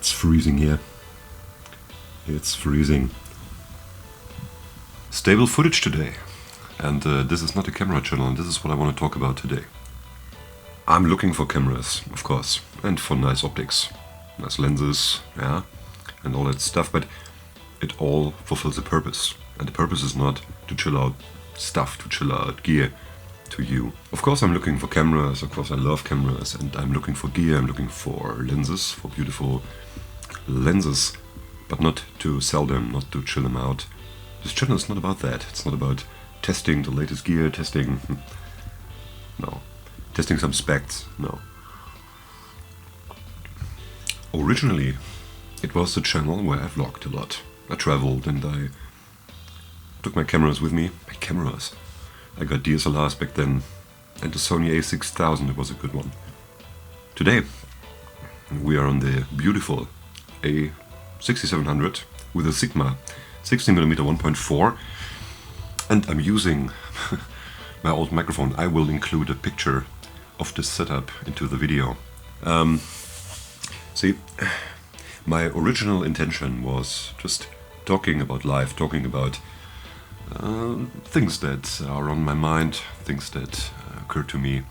It's freezing here. It's freezing. Stable footage today. And this is not a camera channel, and this is what I want to talk about today. I'm looking for cameras, of course, and for nice optics, nice lenses, yeah, and all that stuff, but it all fulfills a purpose. And the purpose is not to chill out stuff, to chill out gear to you. Of course I'm looking for cameras, of course I love cameras, and I'm looking for gear, I'm looking for lenses, for beautiful lenses, but not to sell them, not to chill them out. This channel is not about that. It's not about testing the latest gear, testing some specs, no. Originally, it was a channel where I vlogged a lot. I traveled and I took my cameras with me. My cameras. I got DSLRs back then, and the Sony a6000, it was a good one. Today, we are on the beautiful a6700 with a Sigma 60mm 1.4, and I'm using my old microphone. I will include a picture of this setup into the video. See, my original intention was just talking about life, talking about things that are on my mind, things that occur to me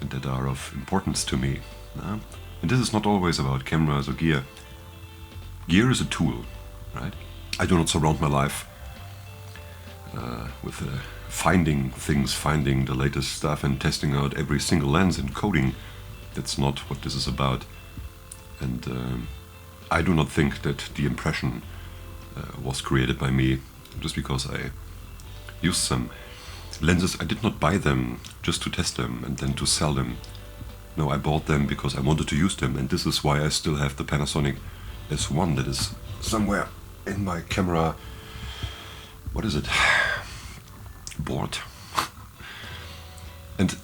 and that are of importance to me. And this is not always about cameras or gear. Gear is a tool, right? I do not surround my life with finding things, finding the latest stuff and testing out every single lens and coding. That's not what this is about. And I do not think that the impression was created by me just because I used some lenses. I did not buy them just to test them and then to sell them. No, I bought them because I wanted to use them, and this is why I still have the Panasonic S1 that is somewhere in my camera, what is it, board. And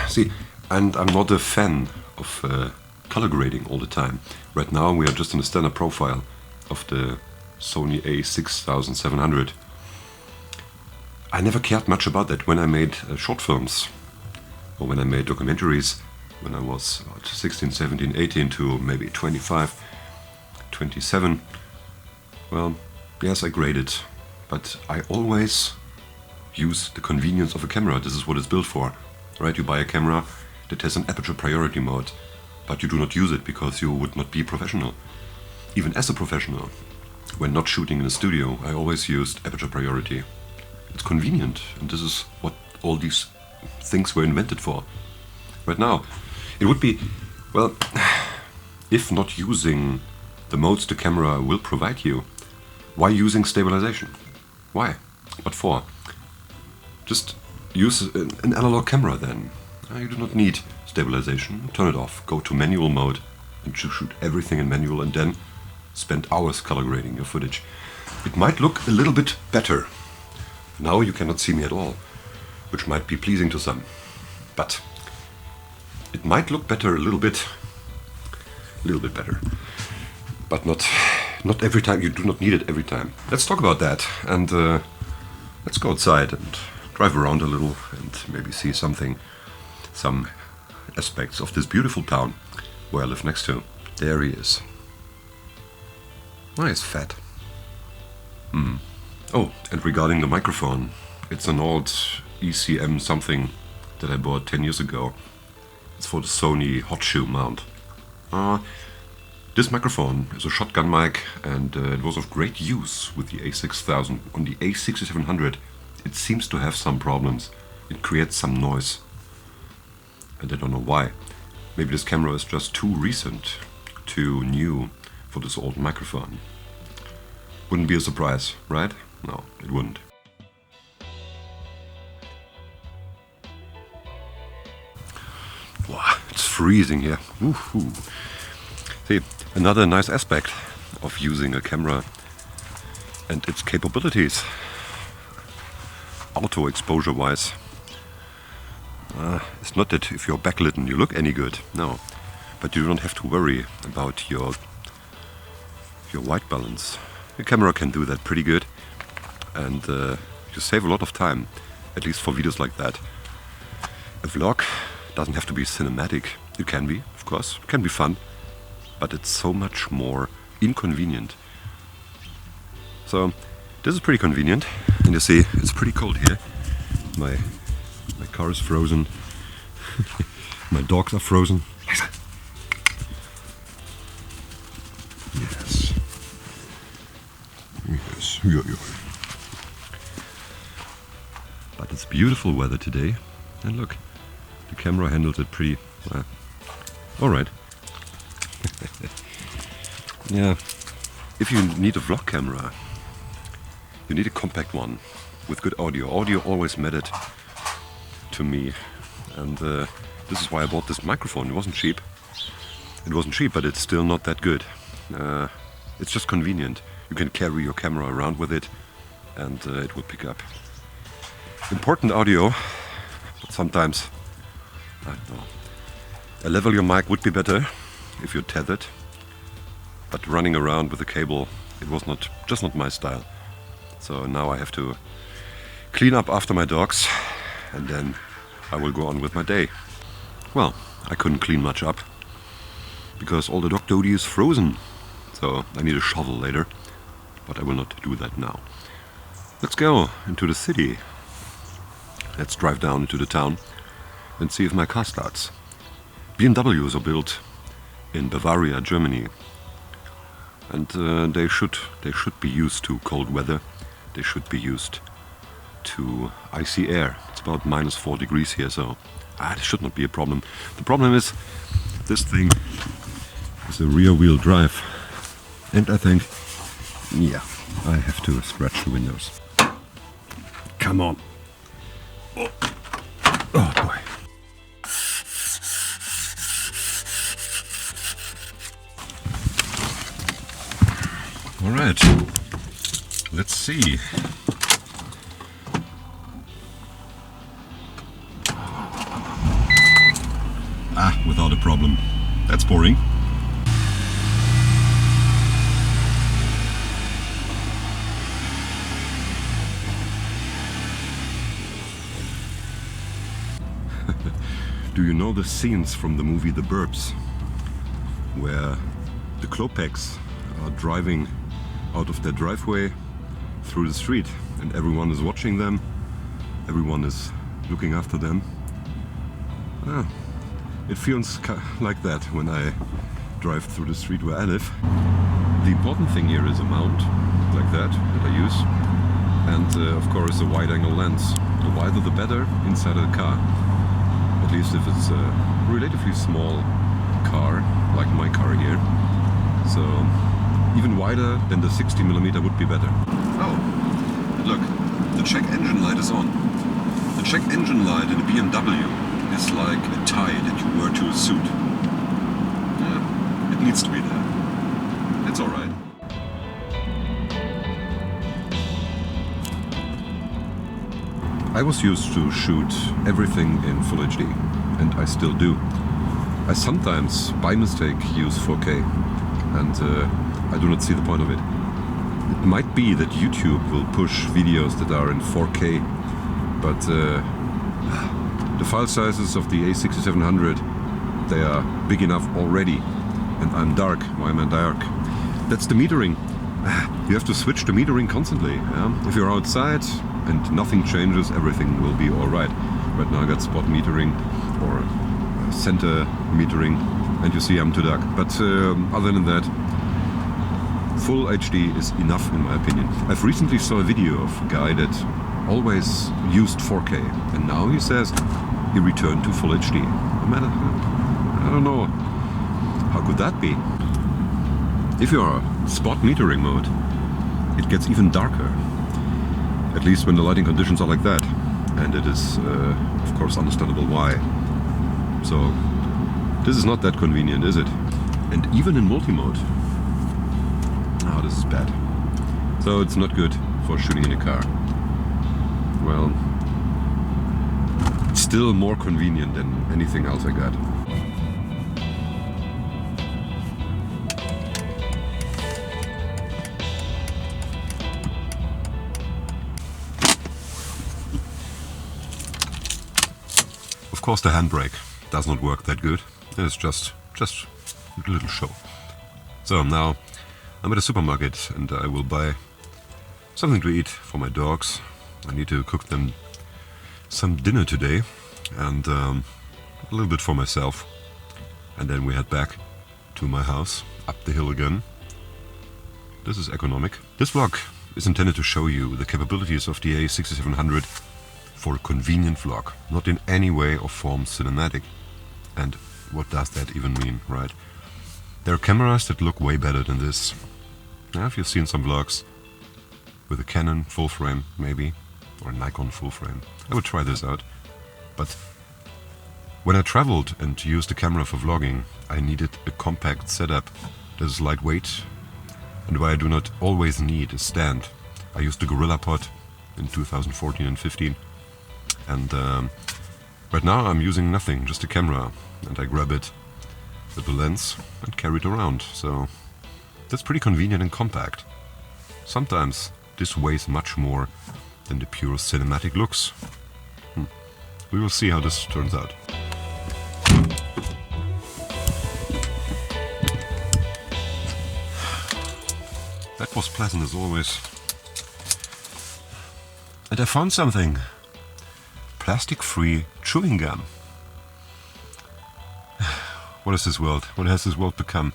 see, and I'm not a fan of color grading all the time. Right now we are just in a standard profile of the Sony a6700. I never cared much about that when I made short films or when I made documentaries when I was about 16, 17, 18 to maybe 25, 27. Well, yes, I graded, but I always use the convenience of a camera. This is what it's built for, right? You buy a camera that has an aperture priority mode, but you do not use it because you would not be professional. Even as a professional, when not shooting in a studio, I always used aperture priority. It's convenient, and this is what all these things were invented for. Right now, it would be, well, if not using the modes the camera will provide you, why using stabilization? Why? What for? Just use an analog camera then. You do not need stabilization. Turn it off, go to manual mode and shoot everything in manual, and then spend hours color grading your footage. It might look a little bit better. Now you cannot see me at all, which might be pleasing to some. But it might look better a little bit better. But not every time. You do not need it every time. Let's talk about that, and let's go outside and drive around a little and maybe see something, some aspects of this beautiful town where I live next to. There he is. Nice, fat. Oh, and regarding the microphone, it's an old ECM something that I bought 10 years ago. It's for the Sony hot shoe mount. This microphone is a shotgun mic, and it was of great use with the a6000. On the a6700, it seems to have some problems. It creates some noise, and I don't know why. Maybe this camera is just too recent, too new for this old microphone. Wouldn't be a surprise, right? No, it wouldn't. Wow, it's freezing here. Woohoo. See, another nice aspect of using a camera and its capabilities, auto exposure wise, it's not that if you're backlit and you look any good, no, but you don't have to worry about your white balance. The camera can do that pretty good, and you save a lot of time, at least for videos like that. A vlog doesn't have to be cinematic. It can be, of course, it can be fun, but it's so much more inconvenient. So this is pretty convenient, and you see it's pretty cold here. My car is frozen. My dogs are frozen. Yes. Yes. Yeah. But it's beautiful weather today, and look, the camera handled it pretty all right. Yeah. If you need a vlog camera, you need a compact one with good audio. Audio always mattered to me, and this is why I bought this microphone. It wasn't cheap. It wasn't cheap, but it's still not that good. It's just convenient. You can carry your camera around with it, and it will pick up important audio. But sometimes, I don't know, a level mic would be better if you're tethered. But running around with a cable, it was just not my style. So now I have to clean up after my dogs, and then I will go on with my day. Well, I couldn't clean much up because all the dog dodie is frozen. So I need a shovel later, but I will not do that now. Let's go into the city. Let's drive down into the town and see if my car starts. BMWs are built in Bavaria, Germany. And they should be used to cold weather. They should be used to icy air. It's about -4 degrees here, so this should not be a problem. The problem is this thing is a rear-wheel drive, and I think, yeah, I have to scratch the windows. Come on! Oh boy! All right, let's see. Without a problem. That's boring. Do you know the scenes from the movie The Burbs, where the Klopeks are driving out of their driveway through the street and everyone is watching them, everyone is looking after them? It feels like that when I drive through the street where I live. The important thing here is a mount like that I use, and of course a wide-angle lens. The wider the better inside of the car, at least if it's a relatively small car like my car here. So even wider than the 60mm would be better. Oh, look, the check engine light is on. The check engine light in a BMW is like a tie that you wear to a suit. It needs to be there. It's alright. I was used to shoot everything in Full HD, and I still do. I sometimes, by mistake, use 4K, and I do not see the point of it. It might be that YouTube will push videos that are in 4K, but the file sizes of the A6700, they are big enough already, and I'm dark. Why am I dark? That's the metering. You have to switch the metering constantly. Yeah? If you're outside and nothing changes, everything will be alright. Right now I got spot metering or center metering, and you see I'm too dark. But other than that, Full HD is enough in my opinion. I've recently saw a video of a guy that always used 4K, and now he says he returned to Full HD. I don't know, how could that be? If you're spot metering mode, it gets even darker, at least when the lighting conditions are like that, and it is of course understandable why. So this is not that convenient, is it? And even in multi-mode, this is bad. So it's not good for shooting in a car. Well, it's still more convenient than anything else I got. Of course the handbrake does not work that good. It's just a little show. So now I'm at a supermarket and I will buy something to eat for my dogs. I need to cook them some dinner today and a little bit for myself. And then we head back to my house, up the hill again. This is economic. This vlog is intended to show you the capabilities of the A6700 for a convenient vlog, not in any way or form cinematic. And what does that even mean, right? There are cameras that look way better than this. Now, if you've seen some vlogs with a Canon full frame, maybe, or a Nikon full frame, I would try this out. But when I traveled and used the camera for vlogging, I needed a compact setup that is lightweight and where I do not always need a stand. I used the GorillaPod in 2014 and 15, and right now I'm using nothing, just a camera, and I grab it with the lens and carry it around. So that's pretty convenient and compact. Sometimes this weighs much more than the pure cinematic looks. We will see how this turns out. That was pleasant as always. And I found something. Plastic-free chewing gum. What is this world? What has this world become?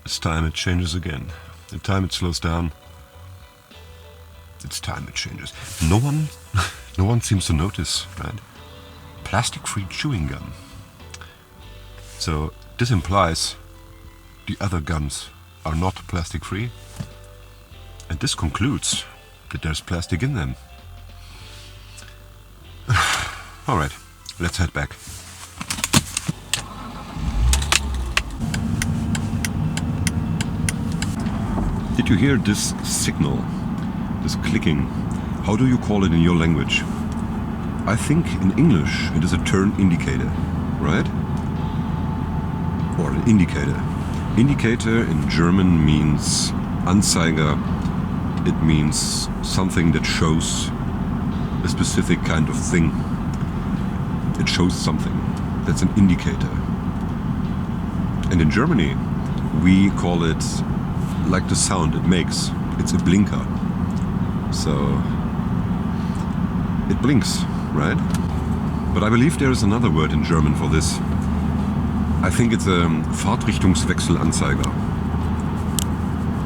It's time it changes again. In time it slows down. It's time it changes. No one seems to notice, right? Plastic-free chewing gum. So this implies the other gums are not plastic-free, and this concludes that there's plastic in them. All right, let's head back. Did you hear this signal, this clicking? How do you call it in your language? I think in English it is a turn indicator, right? Or an indicator. Indicator in German means Anzeiger. It means something that shows a specific kind of thing. It shows something. That's an indicator. And in Germany, we call it like the sound it makes. It's a blinker. So it blinks, right? But I believe there is another word in German for this. I think it's a Fahrtrichtungswechselanzeiger.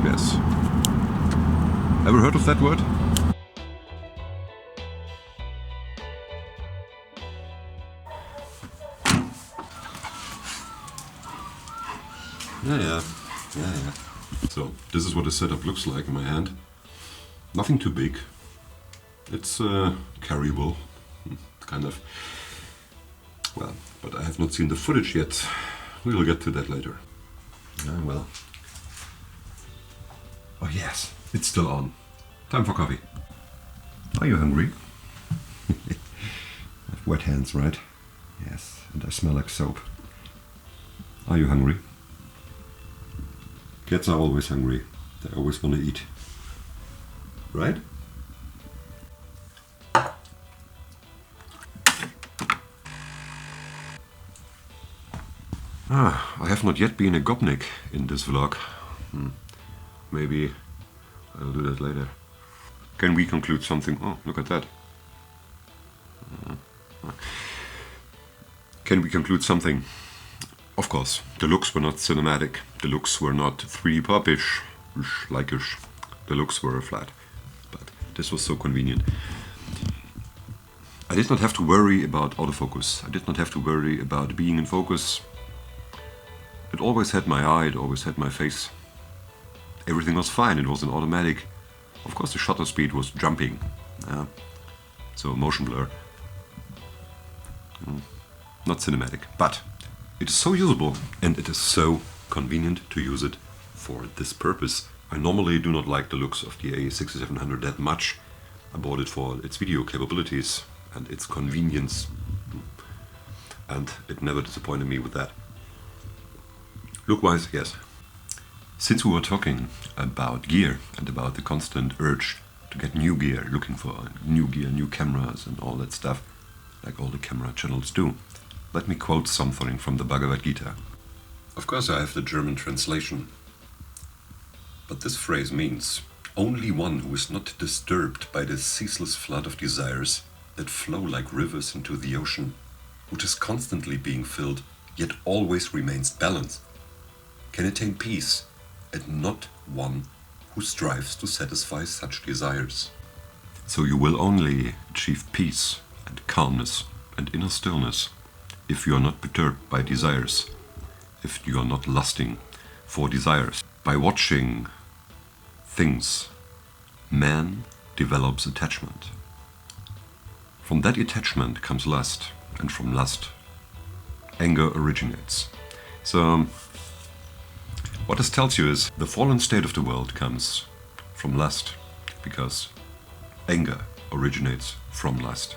Yes. Ever heard of that word? Yeah. So, this is what the setup looks like in my hand. Nothing too big. It's carryable, kind of. Well, but I have not seen the footage yet. We will get to that later. Well. Oh yes, it's still on. Time for coffee. Are you hungry? I have wet hands, right? Yes, and I smell like soap. Are you hungry? Cats are always hungry. They always want to eat. Right? I have not yet been a gopnik in this vlog. Maybe I'll do that later. Can we conclude something? Oh, look at that. Can we conclude something? Of course, the looks were not cinematic. The looks were not 3D pop-ish, like-ish. The looks were flat. But this was so convenient. I did not have to worry about autofocus. I did not have to worry about being in focus. It always had my eye, it always had my face. Everything was fine, it was an automatic. Of course the shutter speed was jumping. So motion blur. Not cinematic, but it is so usable and it is so convenient to use it for this purpose. I normally do not like the looks of the A6700 that much. I bought it for its video capabilities and its convenience, and it never disappointed me with that. Look-wise, yes. Since we were talking about gear and about the constant urge to get new gear, looking for new gear, new cameras and all that stuff, like all the camera channels do, let me quote something from the Bhagavad Gita. Of course I have the German translation, but this phrase means only one who is not disturbed by the ceaseless flood of desires that flow like rivers into the ocean, which is constantly being filled, yet always remains balanced, can attain peace, and not one who strives to satisfy such desires. So you will only achieve peace and calmness and inner stillness if you are not perturbed by desires, if you are not lusting for desires. By watching things, man develops attachment. From that attachment comes lust, and from lust, anger originates. So, what this tells you is the fallen state of the world comes from lust, because anger originates from lust.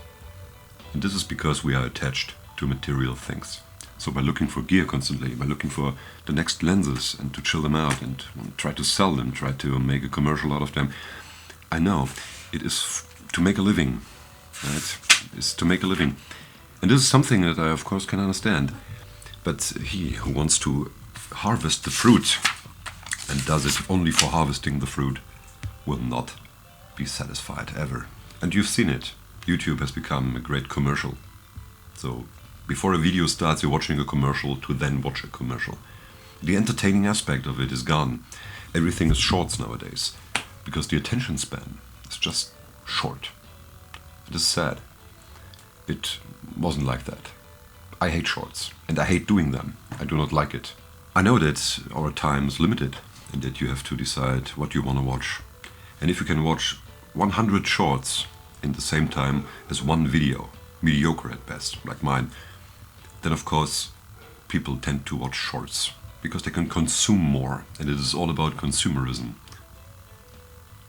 And this is because we are attached to material things. So by looking for gear constantly, by looking for the next lenses and to chill them out and try to sell them, try to make a commercial out of them, I know it is to make a living, right? It's to make a living. And this is something that I of course can understand. But he who wants to harvest the fruit and does it only for harvesting the fruit will not be satisfied ever. And you've seen it. YouTube has become a great commercial. So before a video starts, you're watching a commercial to then watch a commercial. The entertaining aspect of it is gone. Everything is shorts nowadays because the attention span is just short. It is sad. It wasn't like that. I hate shorts and I hate doing them. I do not like it. I know that our time is limited and that you have to decide what you want to watch. And if you can watch 100 shorts in the same time as one video, mediocre at best, like mine, then of course people tend to watch shorts because they can consume more, and it is all about consumerism.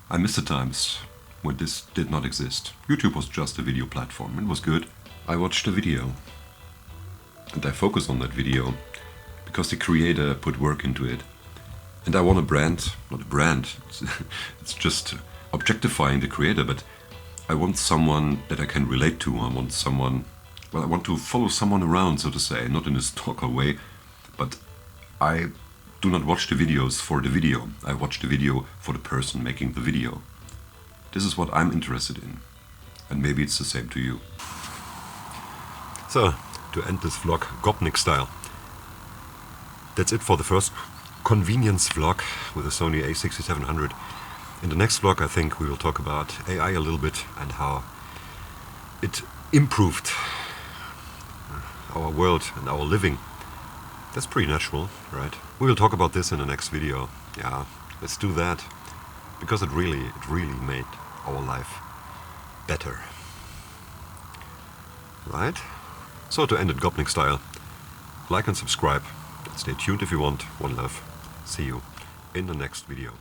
I miss the times when this did not exist. YouTube was just a video platform. It was good. I watched a video and I focused on that video because the creator put work into it. And I want a brand, not a brand, it's just objectifying the creator, but I want someone that I can relate to. I want someone, well, I want to follow someone around, so to say, not in a stalker way, but I do not watch the videos for the video. I watch the video for the person making the video. This is what I'm interested in, and maybe it's the same to you. So, to end this vlog Gopnik style, that's it for the first convenience vlog with the Sony a6700. In the next vlog I think we will talk about AI a little bit and how it improved our world and our living. That's pretty natural, right? We will talk about this in the next video. Yeah, let's do that. Because it really made our life better. Right? So to end it Gopnik style, like and subscribe. Stay tuned if you want. One love. See you in the next video.